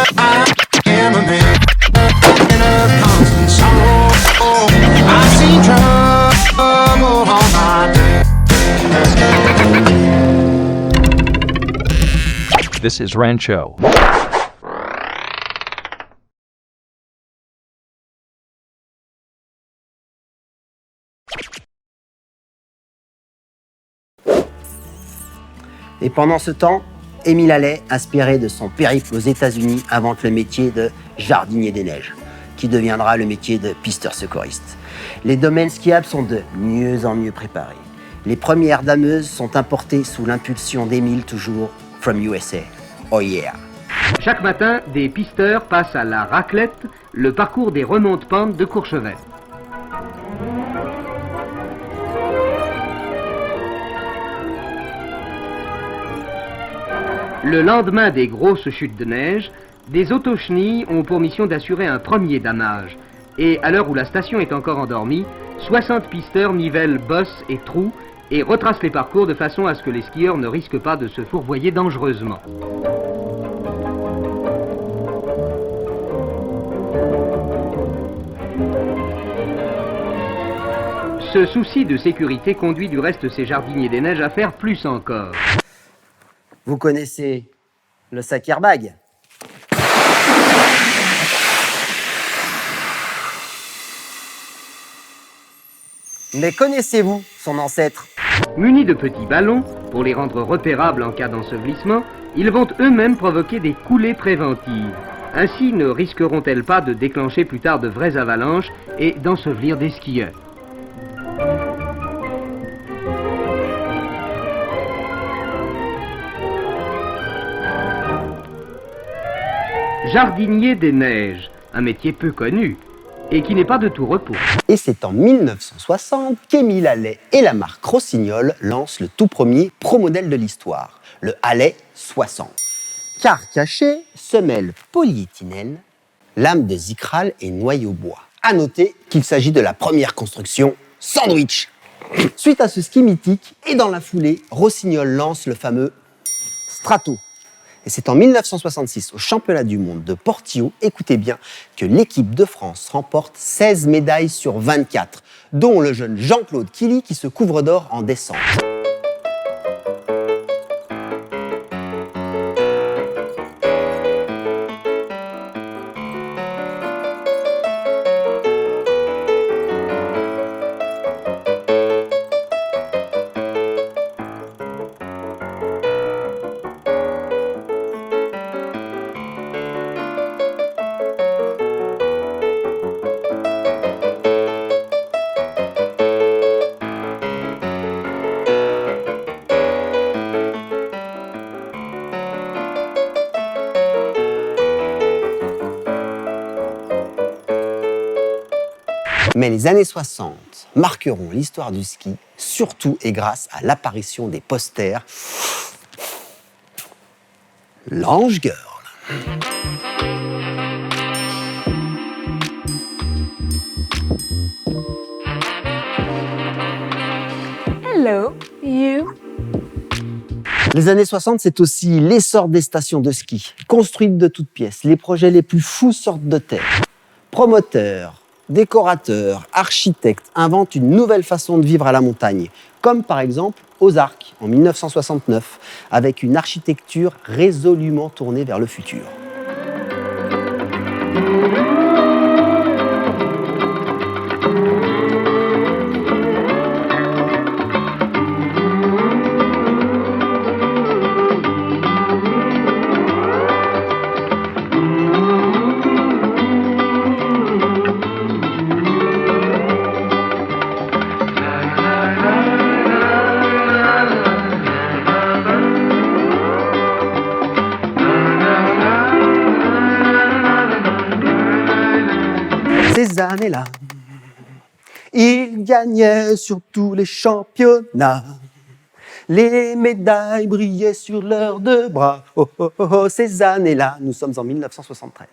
I am a man in a constant sorrow. I see trouble on my way. This is Rancho. Et pendant ce temps, Émile Allais, inspiré de son périple aux États-Unis, invente le métier de jardinier des neiges, qui deviendra le métier de pisteur secouriste. Les domaines skiables sont de mieux en mieux préparés. Les premières dameuses sont importées sous l'impulsion d'Émile, toujours from USA. Oh yeah! Chaque matin, des pisteurs passent à la raclette le parcours des remontes-pentes de Courchevel. Le lendemain des grosses chutes de neige, des autochenilles ont pour mission d'assurer un premier damage. Et à l'heure où la station est encore endormie, 60 pisteurs nivellent bosses et trous et retracent les parcours de façon à ce que les skieurs ne risquent pas de se fourvoyer dangereusement. Ce souci de sécurité conduit du reste ces jardiniers des neiges à faire plus encore. Vous connaissez le sac airbag? Mais connaissez-vous son ancêtre? Munis de petits ballons, pour les rendre repérables en cas d'ensevelissement, ils vont eux-mêmes provoquer des coulées préventives. Ainsi ne risqueront-elles pas de déclencher plus tard de vraies avalanches et d'ensevelir des skieurs. Jardinier des neiges, un métier peu connu et qui n'est pas de tout repos. Et c'est en 1960 qu'Émile Allais et la marque Rossignol lancent le tout premier pro-modèle de l'histoire, le Allais 60. Car caché, semelle polyéthylène, lame de Zikral et noyau bois. À noter qu'il s'agit de la première construction sandwich. Suite à ce ski mythique, et dans la foulée, Rossignol lance le fameux Strato. Et c'est en 1966, au championnat du monde de Portillo, écoutez bien, que l'équipe de France remporte 16 médailles sur 24, dont le jeune Jean-Claude Killy qui se couvre d'or en descente. Mais les années 60 marqueront l'histoire du ski, surtout et grâce à l'apparition des posters Lange Girl. Hello, you. Les années 60, c'est aussi l'essor des stations de ski, construites de toutes pièces. Les projets les plus fous sortent de terre. Promoteurs, décorateurs, architectes inventent une nouvelle façon de vivre à la montagne, comme par exemple Ozark en 1969, avec une architecture résolument tournée vers le futur. Ces années-là, il gagnait sur tous les championnats. Les médailles brillaient sur leurs deux bras. Oh, oh, oh, oh, ces années-là, nous sommes en 1973.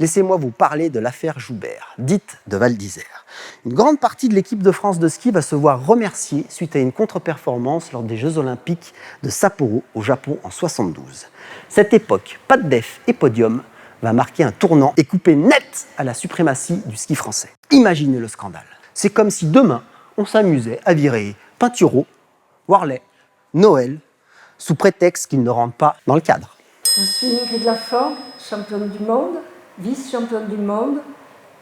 Laissez-moi vous parler de l'affaire Joubert, dite de Val d'Isère. Une grande partie de l'équipe de France de ski va se voir remerciée suite à une contre-performance lors des Jeux Olympiques de Sapporo au Japon en 72. Cette époque, pas de def et podium, va marquer un tournant et couper net à la suprématie du ski français. Imaginez le scandale. C'est comme si demain, on s'amusait à virer Pinturo, Worley, Noël, sous prétexte qu'ils ne rentrent pas dans le cadre. Je suis Ingrid Laforgue, championne du monde, vice-championne du monde,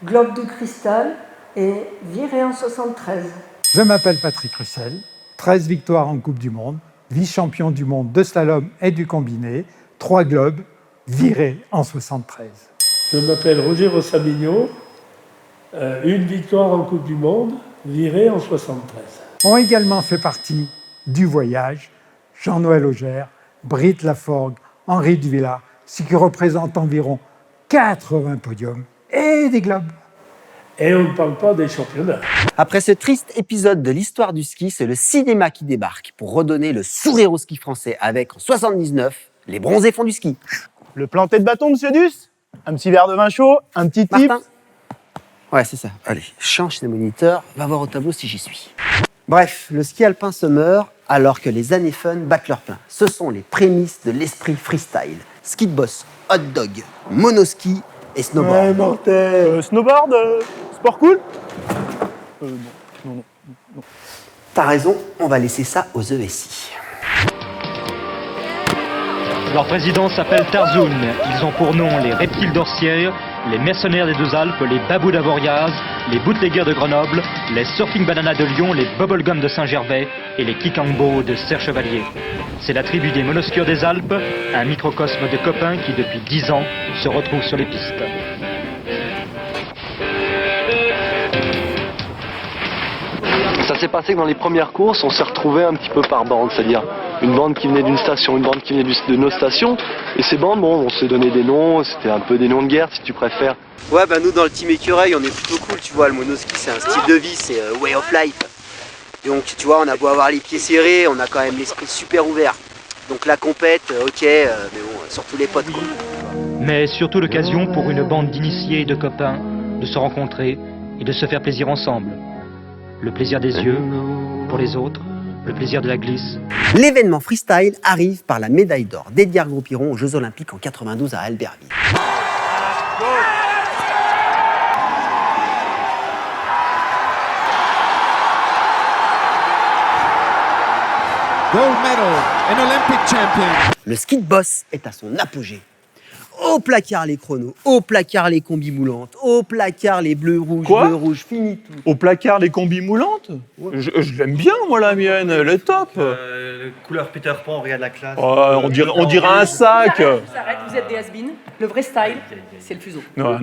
globe de cristal et virée en 73. Je m'appelle Patrick Russell, 13 victoires en Coupe du Monde, vice-champion du monde de slalom et du combiné, 3 globes, viré en 73. Je m'appelle Roger Rossamigno, une victoire en Coupe du Monde, viré en 73. Ont également fait partie du voyage Jean-Noël Augère, Britt Laforgue, Henri Duvillard, ce qui représente environ 80 podiums et des globes. Et on ne parle pas des championnats. Après ce triste épisode de l'histoire du ski, c'est le cinéma qui débarque pour redonner le sourire au ski français avec, en 79, les bronzés font du ski. Le planté de bâton, monsieur Duss? Un petit verre de vin chaud, un petit tip. Martin? Ouais, c'est ça. Allez, change les moniteurs, va voir au tableau si j'y suis. Bref, le ski alpin se meurt alors que les années fun battent leur plein. Ce sont les prémices de l'esprit freestyle. Ski de boss, hot dog, monoski et snowboard. Ouais, mortel. Snowboard, sport cool? Non. T'as raison, on va laisser ça aux ESI. Leur président s'appelle Tarzoun. Ils ont pour nom les reptiles d'Orsières, les mercenaires des Deux Alpes, les babous d'Avoriaz, les bootleggers de Grenoble, les surfing bananas de Lyon, les bubblegum de Saint-Gervais et les kikambo de Serre-Chevalier. C'est la tribu des monosquieurs des Alpes, un microcosme de copains qui depuis 10 ans se retrouvent sur les pistes. Ça s'est passé que dans les premières courses, on s'est retrouvés un petit peu par bande, c'est-à-dire une bande qui venait d'une station, une bande qui venait de nos stations. Et ces bandes, bon, on s'est donné des noms, c'était un peu des noms de guerre si tu préfères. Ouais, bah nous dans le team écureuil, on est plutôt cool, tu vois, le monoski c'est un style de vie, c'est way of life. Donc tu vois, on a beau avoir les pieds serrés, on a quand même l'esprit super ouvert. Donc la compète, ok, mais bon, surtout les potes quoi. Mais surtout l'occasion pour une bande d'initiés et de copains de se rencontrer et de se faire plaisir ensemble. Le plaisir des yeux pour les autres, le plaisir de la glisse. L'événement freestyle arrive par la médaille d'or d'Edgar Gros-Piron aux Jeux Olympiques en 92 à Albertville. Gold medal, an Olympic champion. Le ski de boss est à son apogée. Au placard les chronos, au placard les combis moulantes, au placard les bleus rouges, fini tout. Au placard, les combis moulantes? Je l'aime bien, moi, la mienne, elle est top. Couleur Peter Pan, regarde la classe. On dirait un sac. S'arrête, vous êtes des has-been. Le vrai style, c'est le fuseau. Non.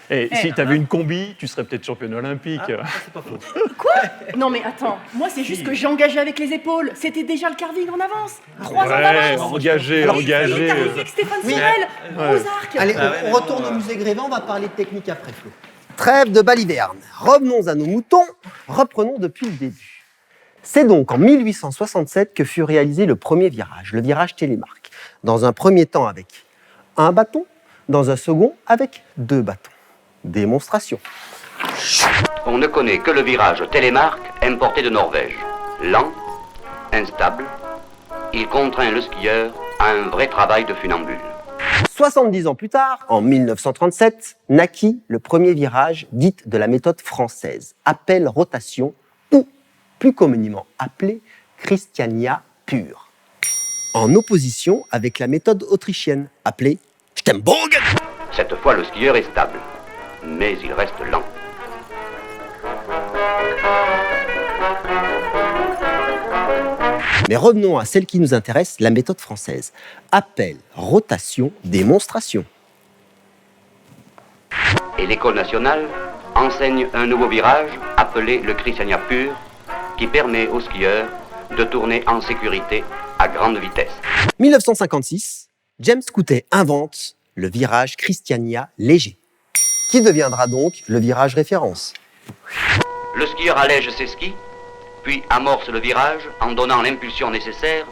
Et si t'avais une combi, tu serais peut-être championne olympique. C'est pas faux. Quoi? Non mais attends, moi c'est juste que j'ai engagé avec les épaules. C'était déjà le carving en avance. 3 ans d'avance. Engagé. T'arrives avec Stéphane Sorel, aux arcs. Allez, on retourne au musée Grévin, on va parler de technique après Flo. Trêve de baliverne, revenons à nos moutons, reprenons depuis le début. C'est donc en 1867 que fut réalisé le premier virage, le virage télémarque. Dans un premier temps avec un bâton, dans un second avec 2 bâtons. Démonstration. On ne connaît que le virage télémarque importé de Norvège. Lent, instable, il contraint le skieur à un vrai travail de funambule. 70 ans plus tard, en 1937, naquit le premier virage dit de la méthode française, appel rotation ou plus communément appelé Christiania pure, en opposition avec la méthode autrichienne appelée Stembogen. Cette fois, le skieur est stable, mais il reste lent. Mais revenons à celle qui nous intéresse, la méthode française. Appel, rotation, démonstration. Et l'école nationale enseigne un nouveau virage appelé le Christiania pur, qui permet aux skieurs de tourner en sécurité à grande vitesse. 1956, James Coutet invente le virage Christiania léger, qui deviendra donc le virage référence. Le skieur allège ses skis, puis amorce le virage en donnant l'impulsion nécessaire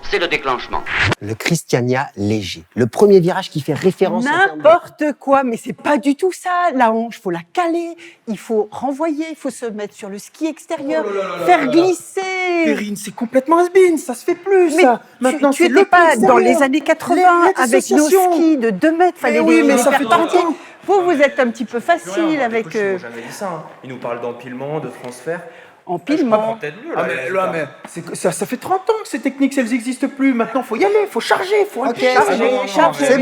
c'est le déclenchement. Le Christiania léger, le premier virage qui fait référence N'importe quoi, mais c'est pas du tout ça. La hanche, faut la caler, il faut renvoyer, il faut se mettre sur le ski extérieur, faire glisser. Perrine, c'est complètement has-been, ça se fait plus, Mais ça. Maintenant, tu c'est étais le pas extérieur. dans les années 80 Les avec nos associations. skis de 2 mètres, fallait oui, mais les ça faire fait tenter. 30 ans. Vous êtes un petit peu facile avec Ils n'ont jamais dit ça. Hein. Ils nous parlent d'empilement, de transfert. empilement. Peut-être mieux, Ah, mais là, mais ça fait 30 ans que ces techniques, elles n'existent plus. Maintenant, faut y aller, faut charger, faut Ok, charger. c'est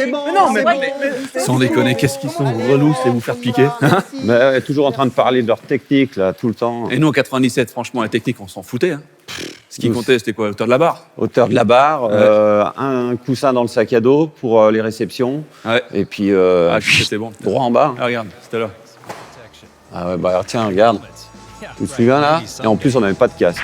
bon. Mais non, mais Sans déconner, qu'est-ce qu'ils sont relous, c'est vous faire piquer. Mais toujours en train de parler de leur technique, là, tout le temps. Et nous, en 97, franchement, la technique, on s'en foutait. Hein. Ce qui comptait, c'était quoi? Hauteur de la barre? Hauteur de la barre, un coussin dans le sac à dos pour les réceptions. Ouais. Et puis, c'était bon. droit en bas. Ah, regarde, c'était là. Ah ouais, bah alors, tiens, regarde. Tu te souviens là? Et en plus, on n'avait pas de casque.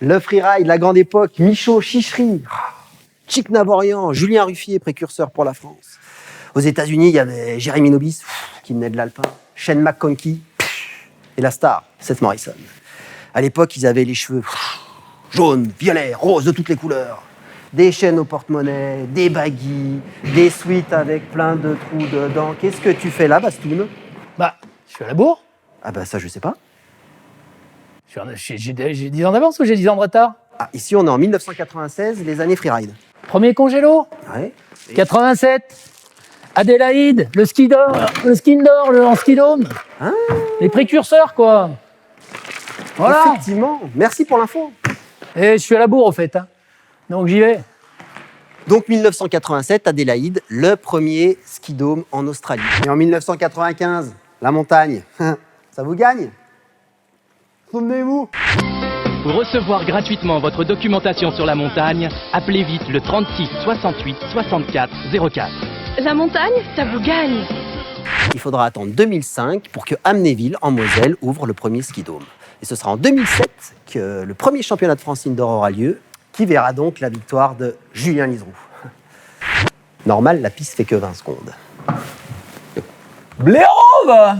Le freeride, la grande époque, Michaud, Chichery, Chick Navorian, Julien Ruffier, précurseur pour la France. Aux États-Unis, il y avait Jérémy Nobis, qui venait de l'Alpin, Shane McConkey, et la star, Seth Morrison. À l'époque, ils avaient les cheveux jaunes, violets, roses, de toutes les couleurs. Des chaînes au porte-monnaie, des baguilles, des suites avec plein de trous dedans. Qu'est-ce que tu fais là, Bastoun? Bah, je suis à la bourre. Ah bah ça, je sais pas. J'ai 10 ans d'avance ou j'ai 10 ans de retard? Ah, ici, on est en 1996, les années freeride. Premier congélo. Ouais. 87. Adélaïde, le ski d'or, en ski dôme. Les précurseurs, quoi. Voilà. Effectivement. Merci pour l'info. Et je suis à la bourre, au fait. Hein. Donc j'y vais. Donc 1987, Adélaïde, le premier ski dôme en Australie. Et en 1995, la montagne. Ça vous gagne? Souvenez-vous. Pour recevoir gratuitement votre documentation sur la montagne, appelez vite le 36 68 64 04. La montagne, ça vous gagne. Il faudra attendre 2005 pour que Amnéville, en Moselle, ouvre le premier ski dôme. Et ce sera en 2007 que le premier championnat de France indoor aura lieu, qui verra donc la victoire de Julien Liseroux. Normal, la piste fait que 20 secondes. Blaireau, va.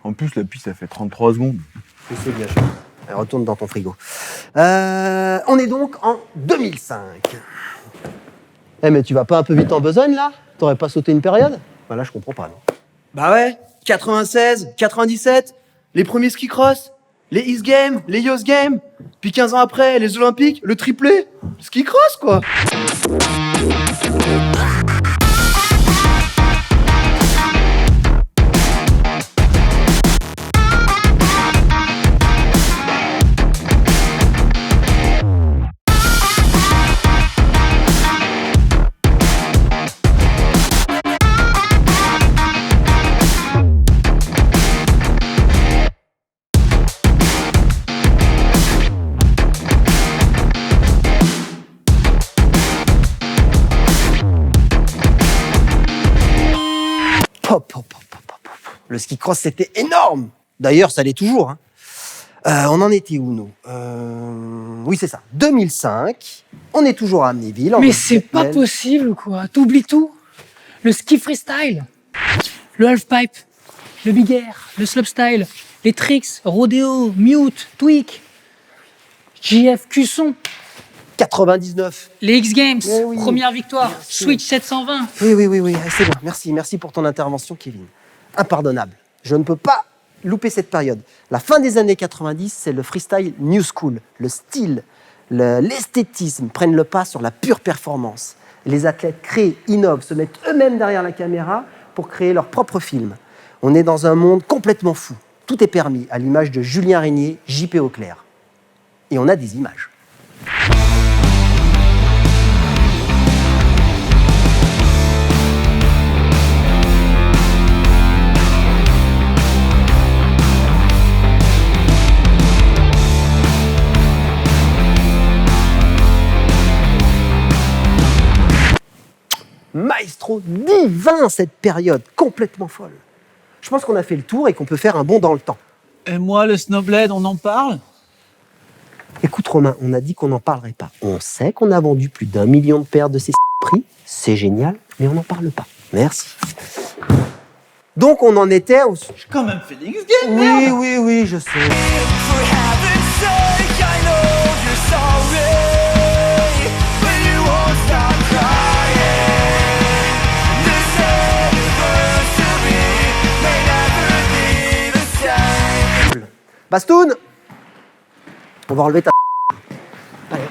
En plus, la piste, ça fait 33 secondes. C'est bien sûr. Retourne dans ton frigo. On est donc en 2005. Eh mais tu vas pas un peu vite en besogne là? T'aurais pas sauté une période? Bah là je comprends pas non. Bah ouais, 96, 97, les premiers ski cross, les X Games, les Youth Games, puis 15 ans après, les Olympiques, le triplé, ski cross quoi. Le ski cross c'était énorme. D'ailleurs ça l'est toujours. Hein. On en était où nous? Oui c'est ça. 2005. On est toujours à Amnéville. Mais c'est pas possible quoi. T'oublies tout. Le ski freestyle, le halfpipe, le big air, le slopestyle, les tricks, rodéo, mute, tweak, JF Cusson. 99. Les X Games, oui. première victoire, Switch 720. Oui, c'est bon. Merci pour ton intervention, Kevin. Impardonnable. Je ne peux pas louper cette période. La fin des années 90, c'est le freestyle new school. Le style, l'esthétisme prennent le pas sur la pure performance. Les athlètes créent, innovent, se mettent eux-mêmes derrière la caméra pour créer leur propre film. On est dans un monde complètement fou. Tout est permis, à l'image de Julien Régnier, JP Auclair. Et on a des images. maestro divin cette période, complètement folle. Je pense qu'on a fait le tour et qu'on peut faire un bond dans le temps. Et moi, le Snowblade, on en parle? Écoute Romain, on a dit qu'on n'en parlerait pas. On sait qu'on a vendu plus d'1 million de paires de ces prix, c'est génial, mais on n'en parle pas. Merci. Donc on en était au... J'ai quand même fait l'X-Game, Oui, je sais. Bastoun, on va enlever ta... Allez.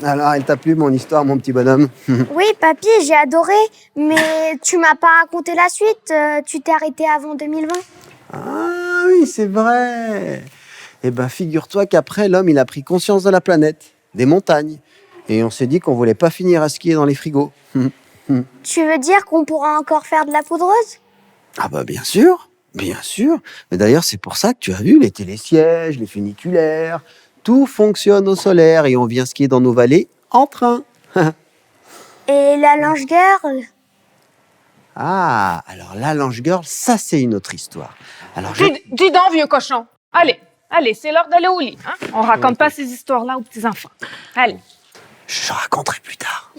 Alors, elle t'a plu mon histoire, mon petit bonhomme? Oui, papy, j'ai adoré, mais tu m'as pas raconté la suite. Tu t'es arrêté avant 2020. Ah oui, c'est vrai. Eh ben, figure-toi qu'après, l'homme, il a pris conscience de la planète, des montagnes, et on s'est dit qu'on voulait pas finir à skier dans les frigos. Tu veux dire qu'on pourra encore faire de la poudreuse? Ah bah bien sûr. Mais d'ailleurs, c'est pour ça que tu as vu les télésièges, les funiculaires, tout fonctionne au solaire et on vient skier dans nos vallées en train. Et la Lange Girl? Ah, alors la Lange Girl, ça c'est une autre histoire. Alors Dis donc, vieux cochon. Allez, c'est l'heure d'aller au lit. Hein? On raconte pas ces histoires-là aux petits-enfants. Allez. Je raconterai plus tard.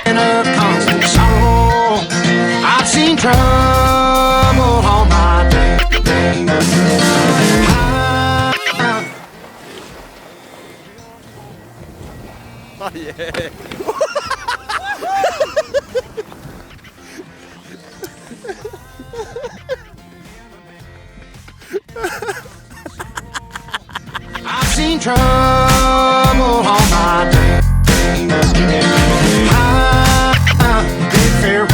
In a constant sorrow, I've seen trouble all my day. Oh yeah. I've seen trouble all my day. I bid farewell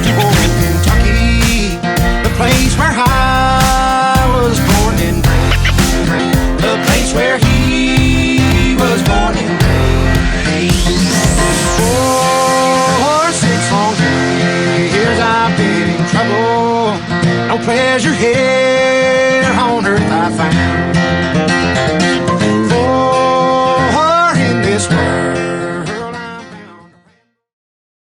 to old Kentucky, the place where I was born and raised, the place where he was born and raised. For 6 long years I've been in trouble, no pleasure here on earth I found.